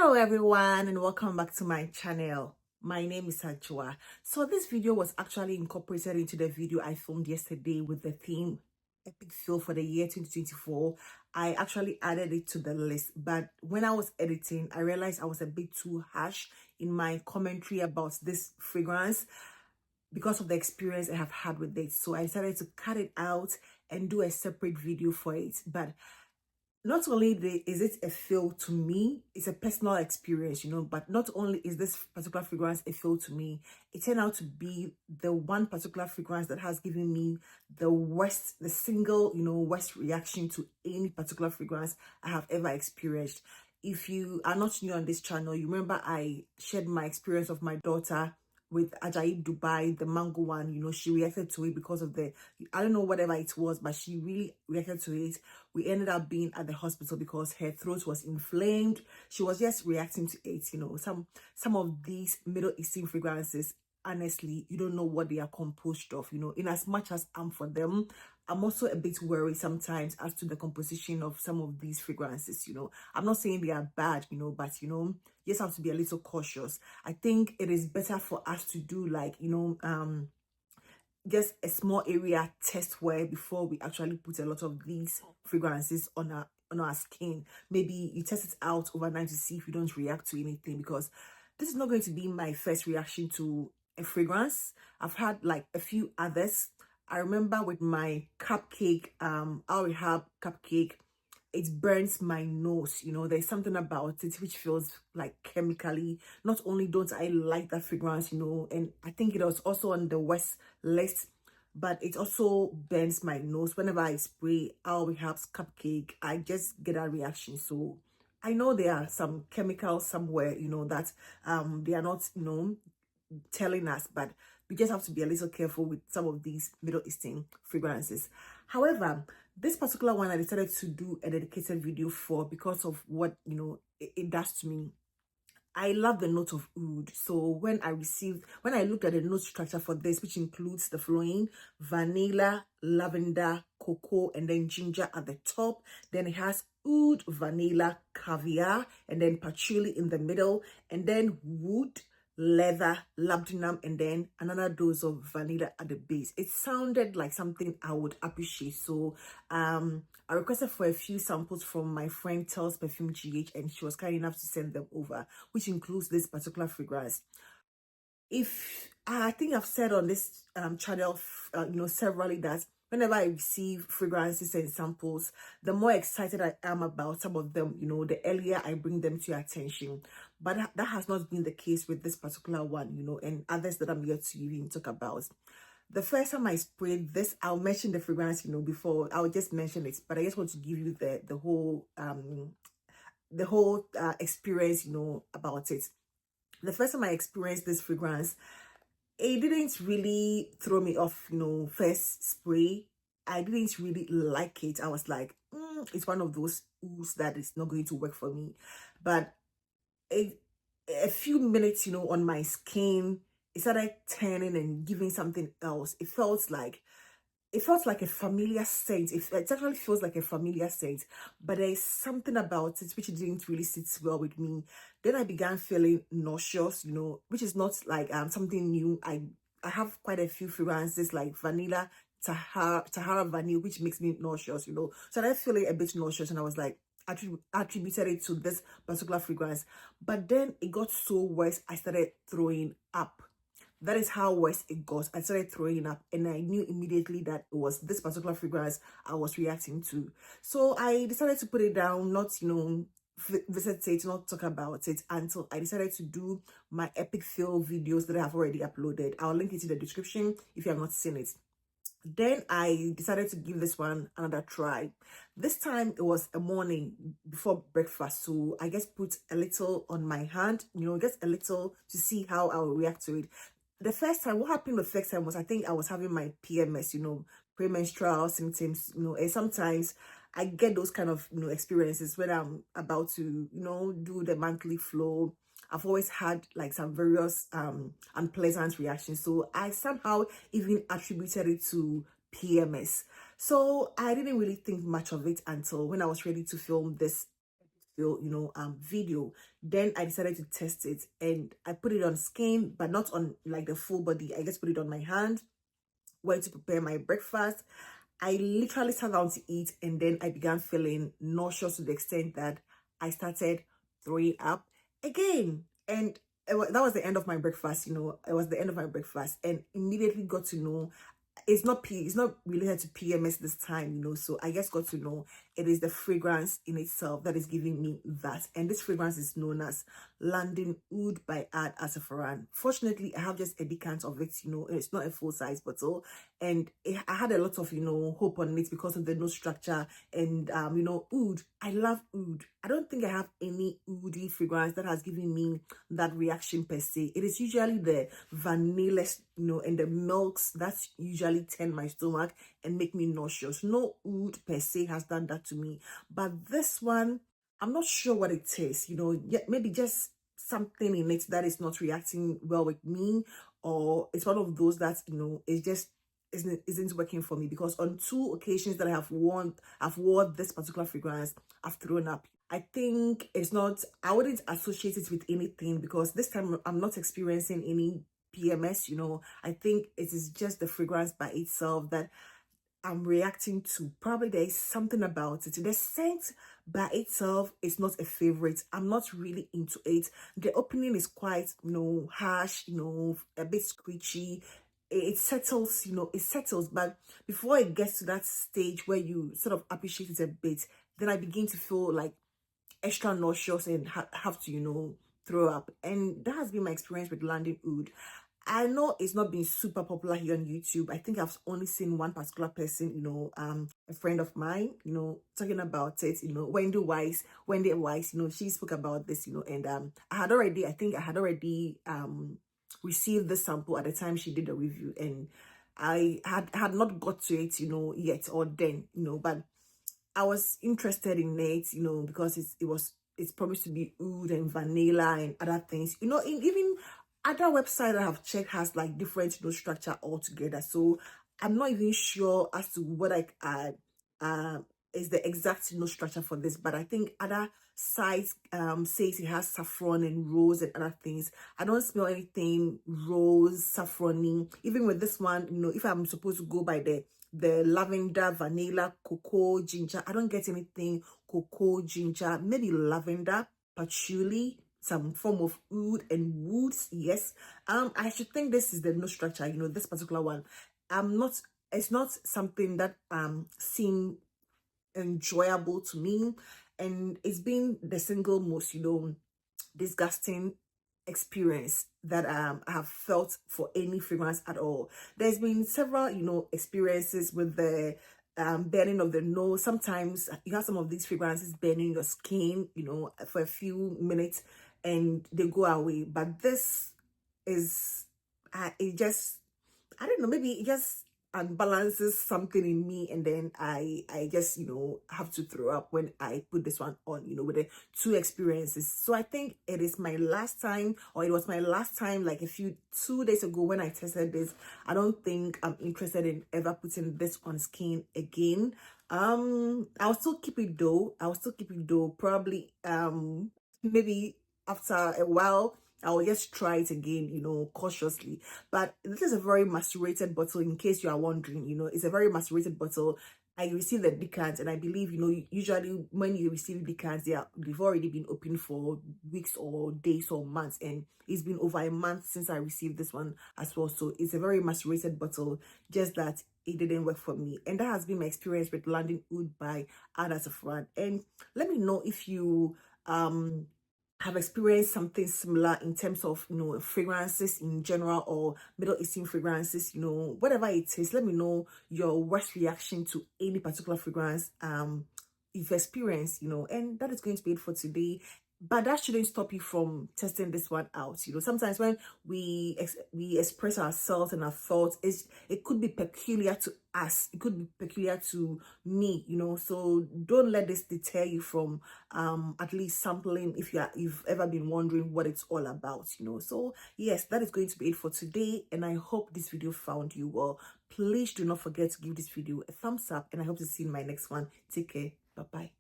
Hello everyone and welcome back to my channel. My name is Ajua. So this video was actually incorporated into the video I filmed yesterday with the theme Epic Fail for the year 2024. I actually added it to the list, but when I was editing, I realized I was a bit too harsh in my commentary about this fragrance because of the experience I have had with it. So I decided to cut it out and do a separate video for it. But not only is it a feel to me, it's a personal experience, but not only is this particular fragrance a feel to me, it turned out to be the one particular fragrance that has given me the single, worst reaction to any particular fragrance I have ever experienced. If you are not new on this channel, you remember I shared my experience of my daughter with Ajaib Dubai, the mango one. She reacted to it because of I don't know whatever it was, but she really reacted to it. We ended up being at the hospital because her throat was inflamed. She was just reacting to it. Some of these Middle Eastern fragrances, honestly, you don't know what they are composed of. In as much as I'm for them, I'm also a bit worried sometimes as to the composition of some of these fragrances. I'm not saying they are bad, but you just have to be a little cautious. I think it is better for us to do like, just a small area test wear before we actually put a lot of these fragrances on our skin. Maybe you test it out overnight to see if you don't react to anything, because this is not going to be my first reaction to a fragrance. I've had like a few others. I remember with my cupcake, Al Rehab cupcake, it burns my nose. There's something about it which feels like chemically. Not only don't I like that fragrance, and I think it was also on the West list, but it also burns my nose. Whenever I spray Al Rehab's cupcake, I just get a reaction. So I know there are some chemicals somewhere, that they are not, telling us, but we just have to be a little careful with some of these Middle Eastern fragrances. However, this particular one I decided to do a dedicated video for because of what it does to me. I love the note of oud. So when I looked at the note structure for this, which includes the following: vanilla, lavender, cocoa, and then ginger at the top. Then it has oud, vanilla, caviar, and then patchouli in the middle, and then wood, leather, labdanum, and then another dose of vanilla at the base. It sounded like something I would appreciate. So I requested for a few samples from my friend Tells Perfume GH, and she was kind enough to send them over, which includes this particular fragrance. If I think I've said on this channel severally that whenever I receive fragrances and samples, the more excited I am about some of them, the earlier I bring them to your attention. But that has not been the case with this particular one, and others that I'm yet to even talk about. The first time I sprayed this, I'll mention the fragrance, before I'll just mention it, but I just want to give you the whole experience, about it. The first time I experienced this fragrance, it didn't really throw me off, first spray. I didn't really like it. I was like, it's one of those ooze that is not going to work for me. But a few minutes, on my skin, it started turning and giving something else. It felt like a familiar scent. It actually feels like a familiar scent, but there is something about it which didn't really sit well with me. Then I began feeling nauseous, which is not like something new. I have quite a few fragrances like vanilla, Tahara vanilla, which makes me nauseous, So I feeling a bit nauseous, and I was like, attributed it to this particular fragrance. But then it got so worse, I started throwing up. That is how worse it got. I started throwing up, and I knew immediately that it was this particular fragrance I was reacting to. So I decided to put it down, not, visit it, not talk about it, until I decided to do my epic fail videos that I have already uploaded. I'll link it in the description if you have not seen it. Then I decided to give this one another try. This time it was a morning before breakfast, so I just put a little on my hand, just a little to see how I will react to it. The first time, what happened the first time was, I think I was having my PMS, premenstrual symptoms, and sometimes I get those kind of, experiences when I'm about to, do the monthly flow. I've always had like some various unpleasant reactions. So I somehow even attributed it to PMS. So I didn't really think much of it until when I was ready to film this video. Then I decided to test it, and I put it on skin, but not on like the full body. I just put it on my hand, went to prepare my breakfast. I literally sat down to eat, and then I began feeling nauseous to the extent that I started throwing up again. And that was the end of my breakfast. It was the end of my breakfast, and immediately got to know it's not related to PMS this time. So I just got to know it is the fragrance in itself that is giving me that. And this fragrance is known as London Oud by Ad Asafaran. Fortunately, I have just a decant of it. It's not a full size bottle, and I had a lot of hope on it because of the nose structure. And oud, I love oud. I don't think I have any oudy fragrance that has given me that reaction per se. It is usually the vanilla, and the milks that usually turn my stomach and make me nauseous. No oud per se has done that to me, but this one, I'm not sure what it is. Maybe just something in it that is not reacting well with me, or it's one of those that it's just isn't working for me, because on 2 occasions that I've worn this particular fragrance, I've thrown up. I think it's not, I wouldn't associate it with anything, because this time I'm not experiencing any PMS. I think it is just the fragrance by itself that I'm reacting to. Probably there is something about it. The scent by itself is not a favorite. I'm not really into it. The opening is quite, harsh, a bit screechy. It settles, but before it gets to that stage where you sort of appreciate it a bit, then I begin to feel like extra nauseous and have to, throw up. And that has been my experience with London Oud. I know it's not been super popular here on YouTube. I think I've only seen one particular person, a friend of mine, talking about it, Wendy Wise, she spoke about this, and I had already received the sample at the time she did the review, and I had not got to it, yet or then, but I was interested in it, because it's promised to be oud and vanilla and other things, even other websites I have checked has like different structure altogether. So I'm not even sure as to what is the exact structure for this, but I think other sites says it has saffron and rose and other things. I don't smell anything rose, saffrony. Even with this one, if I'm supposed to go by the lavender, vanilla, cocoa, ginger, I don't get anything cocoa, ginger, maybe lavender, patchouli, some form of oud and woods. Yes, I should think this is the nose structure, this particular one. It's not something that seem enjoyable to me, and it's been the single most disgusting experience that I have felt for any fragrance at all. There's been several experiences with the burning of the nose. Sometimes you have some of these fragrances burning your skin for a few minutes and they go away, but this is it just, I don't know, maybe it just unbalances something in me, and then I just have to throw up when I put this one on, with the 2 experiences. So I think it is my last time, or it was my last time, like 2 days ago when I tested this. I don't think I'm interested in ever putting this on skin again. I'll still keep it though. Probably maybe after a while I will just try it again, cautiously. But this is a very macerated bottle, in case you are wondering, it's a very macerated bottle. I received the decants, and I believe, usually when you receive decants, they've already been open for weeks or days or months, and it's been over a month since I received this one as well. So it's a very macerated bottle, just that it didn't work for me. And that has been my experience with London Oud by Ad Asafaran. And let me know if you have experienced something similar in terms of fragrances in general, or Middle Eastern fragrances, whatever it is. Let me know your worst reaction to any particular fragrance you've experienced, and that is going to be it for today. But that shouldn't stop you from testing this one out. Sometimes when we express ourselves and our thoughts, it could be peculiar to us. It could be peculiar to me, So don't let this deter you from at least sampling if you've ever been wondering what it's all about, So yes, that is going to be it for today, and I hope this video found you well. Please do not forget to give this video a thumbs up, and I hope to see you in my next one. Take care. Bye-bye.